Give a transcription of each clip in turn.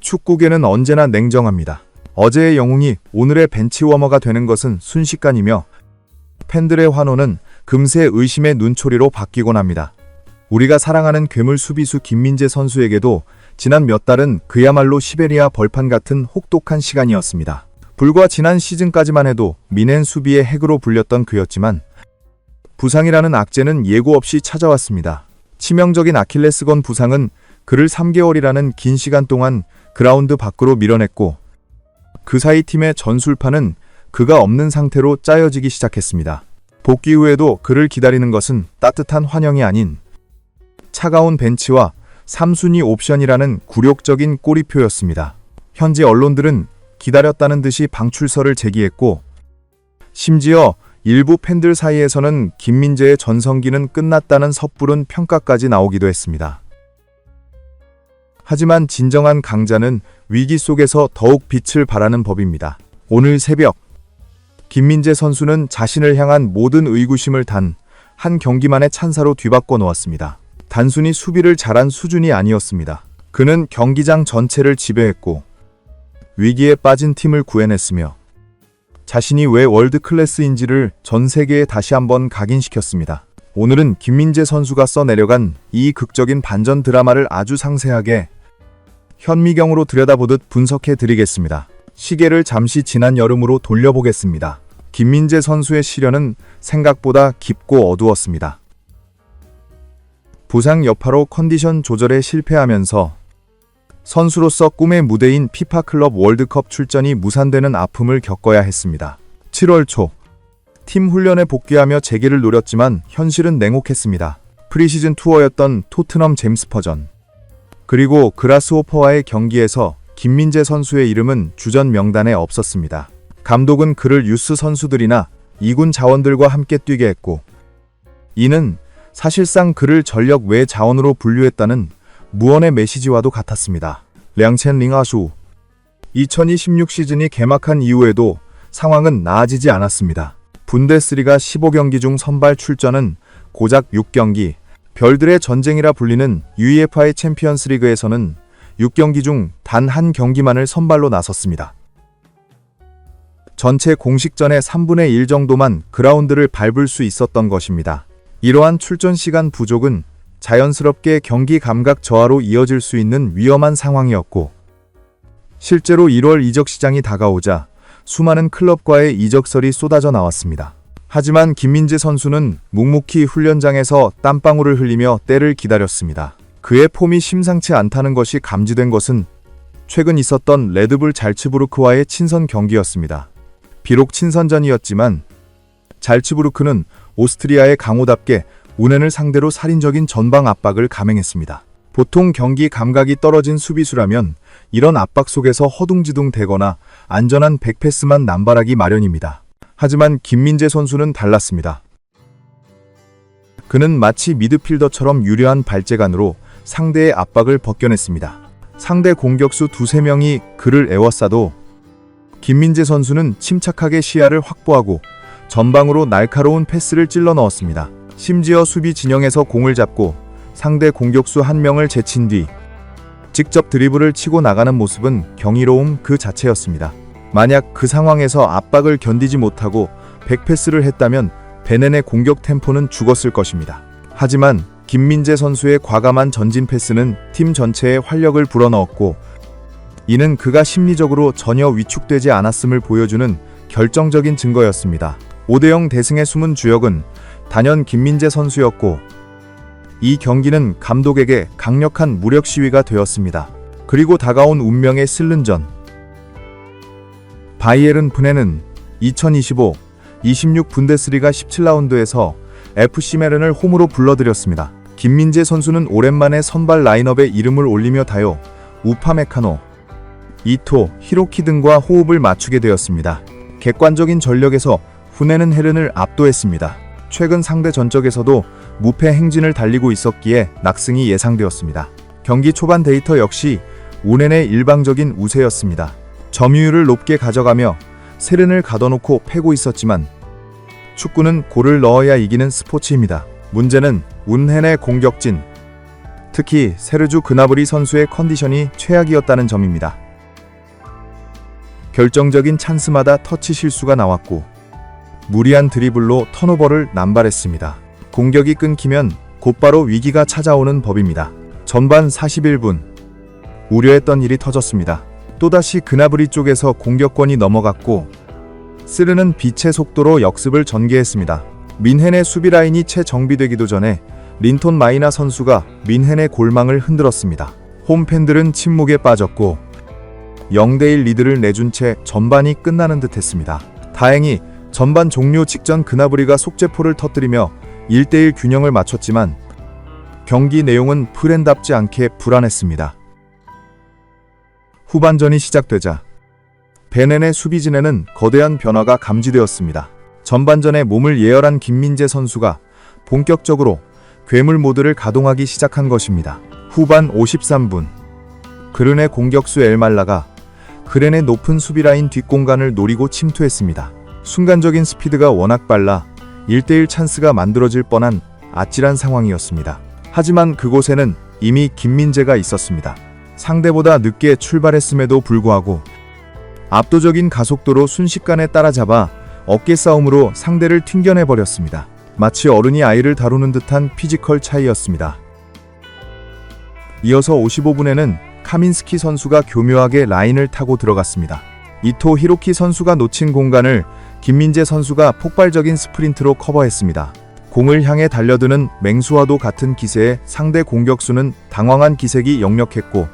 축구계는 언제나 냉정합니다. 어제의 영웅이 오늘의 벤치워머가 되는 것은 순식간이며 팬들의 환호는 금세 의심의 눈초리로 바뀌곤 합니다. 우리가 사랑하는 괴물 수비수 김민재 선수에게도 지난 몇 달은 그야말로 시베리아 벌판 같은 혹독한 시간이었습니다. 불과 지난 시즌까지만 해도 미넨 수비의 핵으로 불렸던 그였지만 부상이라는 악재는 예고 없이 찾아왔습니다. 치명적인 아킬레스건 부상은 그를 3개월이라는 긴 시간 동안 그라운드 밖으로 밀어냈고 그 사이 팀의 전술판은 그가 없는 상태로 짜여지기 시작했습니다. 복귀 후에도 그를 기다리는 것은 따뜻한 환영이 아닌 차가운 벤치와 3순위 옵션이라는 굴욕적인 꼬리표였습니다. 현지 언론들은 기다렸다는 듯이 방출설을 제기했고 심지어 일부 팬들 사이에서는 김민재의 전성기는 끝났다는 섣부른 평가까지 나오기도 했습니다. 하지만 진정한 강자는 위기 속에서 더욱 빛을 발하는 법입니다. 오늘 새벽 김민재 선수는 자신을 향한 모든 의구심을 단 한 경기만의 찬사로 뒤바꿔 놓았습니다. 단순히 수비를 잘한 수준이 아니었습니다. 그는 경기장 전체를 지배했고 위기에 빠진 팀을 구해냈으며 자신이 왜 월드 클래스인지를 전 세계에 다시 한번 각인시켰습니다. 오늘은 김민재 선수가 써내려간 이 극적인 반전 드라마를 아주 상세하게 현미경으로 들여다보듯 분석해 드리겠습니다. 시계를 잠시 지난 여름으로 돌려보겠습니다. 김민재 선수의 시련은 생각보다 깊고 어두웠습니다. 부상 여파로 컨디션 조절에 실패하면서 선수로서 꿈의 무대인 피파 클럽 월드컵 출전이 무산되는 아픔을 겪어야 했습니다. 7월 초 팀 훈련에 복귀하며 재기를 노렸지만 현실은 냉혹했습니다. 프리시즌 투어였던 토트넘 잼스퍼전 그리고 그라스호퍼와의 경기에서 김민재 선수의 이름은 주전 명단에 없었습니다. 감독은 그를 유스 선수들이나 2군 자원들과 함께 뛰게 했고 이는 사실상 그를 전력 외 자원으로 분류했다는 무언의 메시지와도 같았습니다. 량첸 링아슈 2026 시즌이 개막한 이후에도 상황은 나아지지 않았습니다. 분데스리가 15경기 중 선발 출전은 고작 6경기, 별들의 전쟁이라 불리는 UEFA 챔피언스 리그에서는 6경기 중 단 한 경기만을 선발로 나섰습니다. 전체 공식전의 3분의 1 정도만 그라운드를 밟을 수 있었던 것입니다. 이러한 출전 시간 부족은 자연스럽게 경기 감각 저하로 이어질 수 있는 위험한 상황이었고 실제로 1월 이적 시장이 다가오자 수많은 클럽과의 이적설이 쏟아져 나왔습니다. 하지만 김민재 선수는 묵묵히 훈련장에서 땀방울을 흘리며 때를 기다렸습니다. 그의 폼이 심상치 않다는 것이 감지된 것은 최근 있었던 레드불 잘츠부르크와의 친선 경기였습니다. 비록 친선전이었지만 잘츠부르크는 오스트리아의 강호답게 운헨을 상대로 살인적인 전방 압박을 감행했습니다. 보통 경기 감각이 떨어진 수비수라면 이런 압박 속에서 허둥지둥 대거나 안전한 백패스만 남발하기 마련입니다. 하지만 김민재 선수는 달랐습니다. 그는 마치 미드필더처럼 유려한 발재간으로 상대의 압박을 벗겨냈습니다. 상대 공격수 2-3명이 그를 에워싸도 김민재 선수는 침착하게 시야를 확보하고 전방으로 날카로운 패스를 찔러 넣었습니다. 심지어 수비 진영에서 공을 잡고 상대 공격수 1명을 제친 뒤 직접 드리블을 치고 나가는 모습은 경이로움 그 자체였습니다. 만약 그 상황에서 압박을 견디지 못하고 백패스를 했다면 베넨의 공격 템포는 죽었을 것입니다. 하지만 김민재 선수의 과감한 전진 패스는 팀 전체에 활력을 불어넣었고 이는 그가 심리적으로 전혀 위축되지 않았음을 보여주는 결정적인 증거였습니다. 5대0 대승의 숨은 주역은 단연 김민재 선수였고 이 경기는 감독에게 강력한 무력 시위가 되었습니다. 그리고 다가온 운명의 슬른전. 바이에른 뮌헨은 2025-26 분데스리가 17라운드에서 FC 메른을 홈으로 불러들였습니다. 김민재 선수는 오랜만에 선발 라인업에 이름을 올리며 다요, 우파메카노, 이토, 히로키 등과 호흡을 맞추게 되었습니다. 객관적인 전력에서 뮌헨은 헤른을 압도했습니다. 최근 상대 전적에서도 무패 행진을 달리고 있었기에 낙승이 예상되었습니다. 경기 초반 데이터 역시 뮌헨의 일방적인 우세였습니다. 점유율을 높게 가져가며 세른을 가둬놓고 패고 있었지만 축구는 골을 넣어야 이기는 스포츠입니다. 문제는 뮌헨의 공격진, 특히 세르주 그나브리 선수의 컨디션이 최악이었다는 점입니다. 결정적인 찬스마다 터치 실수가 나왔고 무리한 드리블로 턴오버를 남발했습니다. 공격이 끊기면 곧바로 위기가 찾아오는 법입니다. 전반 41분 우려했던 일이 터졌습니다. 또다시 그나브리 쪽에서 공격권이 넘어갔고 스르는 빛의 속도로 역습을 전개했습니다. 민헨의 수비 라인이 채 정비되기도 전에 린톤 마이나 선수가 민헨의 골망을 흔들었습니다. 홈팬들은 침묵에 빠졌고 0대1 리드를 내준 채 전반이 끝나는 듯 했습니다. 다행히 전반 종료 직전 그나브리가 속죄포를 터뜨리며 1대1 균형을 맞췄지만 경기 내용은 프렌답지 않게 불안했습니다. 후반전이 시작되자 베넨의 수비진에는 거대한 변화가 감지되었습니다. 전반전에 몸을 예열한 김민재 선수가 본격적으로 괴물 모드를 가동하기 시작한 것입니다. 후반 53분 그른의 공격수 엘말라가 그렌의 높은 수비라인 뒷공간을 노리고 침투했습니다. 순간적인 스피드가 워낙 빨라 1대1 찬스가 만들어질 뻔한 아찔한 상황이었습니다. 하지만 그곳에는 이미 김민재가 있었습니다. 상대보다 늦게 출발했음에도 불구하고 압도적인 가속도로 순식간에 따라잡아 어깨 싸움으로 상대를 튕겨내버렸습니다. 마치 어른이 아이를 다루는 듯한 피지컬 차이였습니다. 이어서 55분에는 카민스키 선수가 교묘하게 라인을 타고 들어갔습니다. 이토 히로키 선수가 놓친 공간을 김민재 선수가 폭발적인 스프린트로 커버했습니다. 공을 향해 달려드는 맹수와도 같은 기세에 상대 공격수는 당황한 기색이 역력했고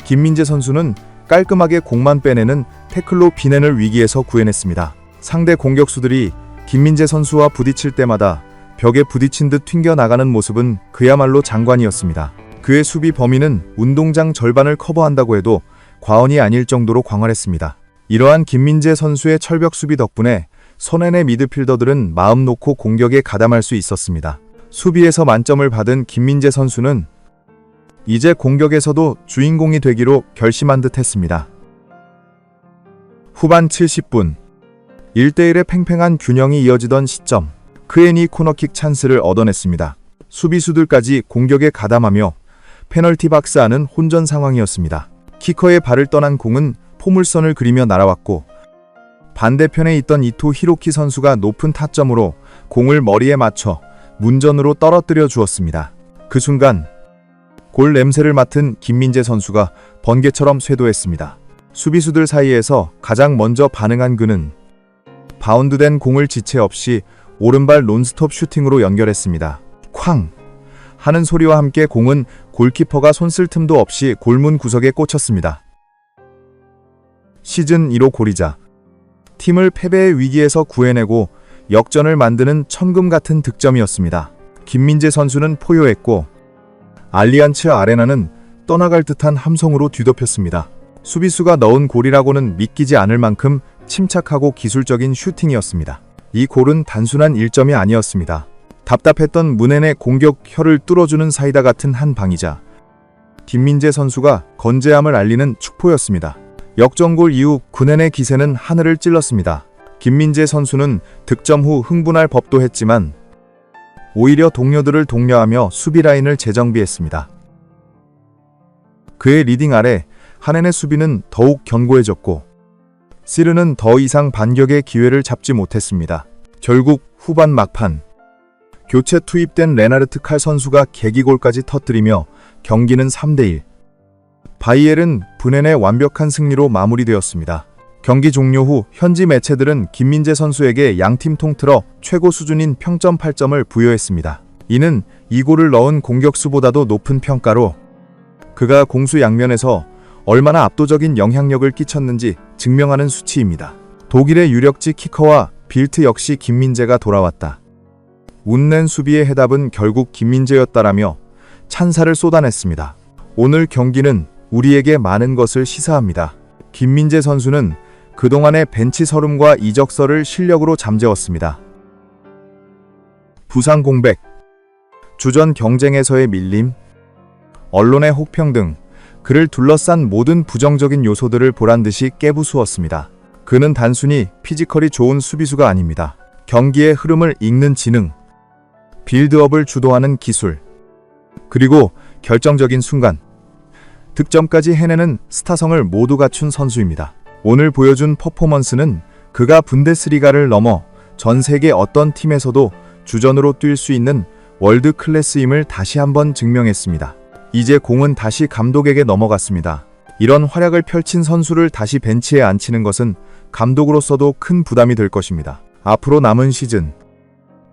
김민재 선수는 깔끔하게 공만 빼내는 태클로 비넨을 위기에서 구해냈습니다. 상대 공격수들이 김민재 선수와 부딪힐 때마다 벽에 부딪힌 듯 튕겨나가는 모습은 그야말로 장관이었습니다. 그의 수비 범위는 운동장 절반을 커버한다고 해도 과언이 아닐 정도로 광활했습니다. 이러한 김민재 선수의 철벽 수비 덕분에 손해내 미드필더들은 마음 놓고 공격에 가담할 수 있었습니다. 수비에서 만점을 받은 김민재 선수는 이제 공격에서도 주인공이 되기로 결심한 듯 했습니다. 후반 70분 1대1의 팽팽한 균형이 이어지던 시점 크엔이 코너킥 찬스를 얻어냈습니다. 수비수들까지 공격에 가담하며 페널티 박스 안은 혼전 상황이었습니다. 키커의 발을 떠난 공은 포물선을 그리며 날아왔고 반대편에 있던 이토 히로키 선수가 높은 타점으로 공을 머리에 맞춰 문전으로 떨어뜨려 주었습니다. 그 순간 골 냄새를 맡은 김민재 선수가 번개처럼 쇄도했습니다. 수비수들 사이에서 가장 먼저 반응한 그는 바운드된 공을 지체 없이 오른발 논스톱 슈팅으로 연결했습니다. 쾅! 하는 소리와 함께 공은 골키퍼가 손쓸 틈도 없이 골문 구석에 꽂혔습니다. 시즌 1호 골이자 팀을 패배의 위기에서 구해내고 역전을 만드는 천금 같은 득점이었습니다. 김민재 선수는 포효했고 알리안츠 아레나는 떠나갈 듯한 함성으로 뒤덮였습니다. 수비수가 넣은 골이라고는 믿기지 않을 만큼 침착하고 기술적인 슈팅이었습니다. 이 골은 단순한 1점이 아니었습니다. 답답했던 문헨의 공격 혀를 뚫어주는 사이다 같은 한 방이자 김민재 선수가 건재함을 알리는 축포였습니다. 역전골 이후 문헨의 기세는 하늘을 찔렀습니다. 김민재 선수는 득점 후 흥분할 법도 했지만 오히려 동료들을 독려하며 수비 라인을 재정비했습니다. 그의 리딩 아래 한헨의 수비는 더욱 견고해졌고 시르는 더 이상 반격의 기회를 잡지 못했습니다. 결국 후반 막판 교체 투입된 레나르트 칼 선수가 계기골까지 터뜨리며 경기는 3대1. 바이엘은 문헨의 완벽한 승리로 마무리되었습니다. 경기 종료 후 현지 매체들은 김민재 선수에게 양팀 통틀어 최고 수준인 평점 8점을 부여했습니다. 이는 이 골을 넣은 공격수보다도 높은 평가로 그가 공수 양면에서 얼마나 압도적인 영향력을 끼쳤는지 증명하는 수치입니다. 독일의 유력지 키커와 빌트 역시 김민재가 돌아왔다. 웃는 수비의 해답은 결국 김민재였다라며 찬사를 쏟아냈습니다. 오늘 경기는 우리에게 많은 것을 시사합니다. 김민재 선수는 그동안의 벤치 서름과 이적설을 실력으로 잠재웠습니다. 부상 공백, 주전 경쟁에서의 밀림, 언론의 혹평 등 그를 둘러싼 모든 부정적인 요소들을 보란듯이 깨부수었습니다. 그는 단순히 피지컬이 좋은 수비수가 아닙니다. 경기의 흐름을 읽는 지능, 빌드업을 주도하는 기술, 그리고 결정적인 순간, 득점까지 해내는 스타성을 모두 갖춘 선수입니다. 오늘 보여준 퍼포먼스는 그가 분데스리가를 넘어 전 세계 어떤 팀에서도 주전으로 뛸 수 있는 월드 클래스임을 다시 한번 증명했습니다. 이제 공은 다시 감독에게 넘어갔습니다. 이런 활약을 펼친 선수를 다시 벤치에 앉히는 것은 감독으로서도 큰 부담이 될 것입니다. 앞으로 남은 시즌,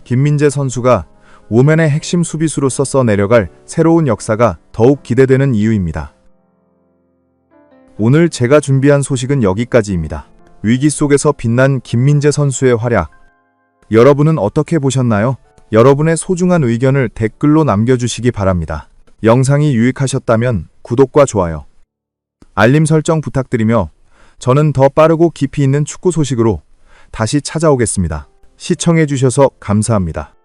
김민재 선수가 오면의 핵심 수비수로서 써내려갈 새로운 역사가 더욱 기대되는 이유입니다. 오늘 제가 준비한 소식은 여기까지입니다. 위기 속에서 빛난 김민재 선수의 활약, 여러분은 어떻게 보셨나요? 여러분의 소중한 의견을 댓글로 남겨주시기 바랍니다. 영상이 유익하셨다면 구독과 좋아요, 알림 설정 부탁드리며 저는 더 빠르고 깊이 있는 축구 소식으로 다시 찾아오겠습니다. 시청해주셔서 감사합니다.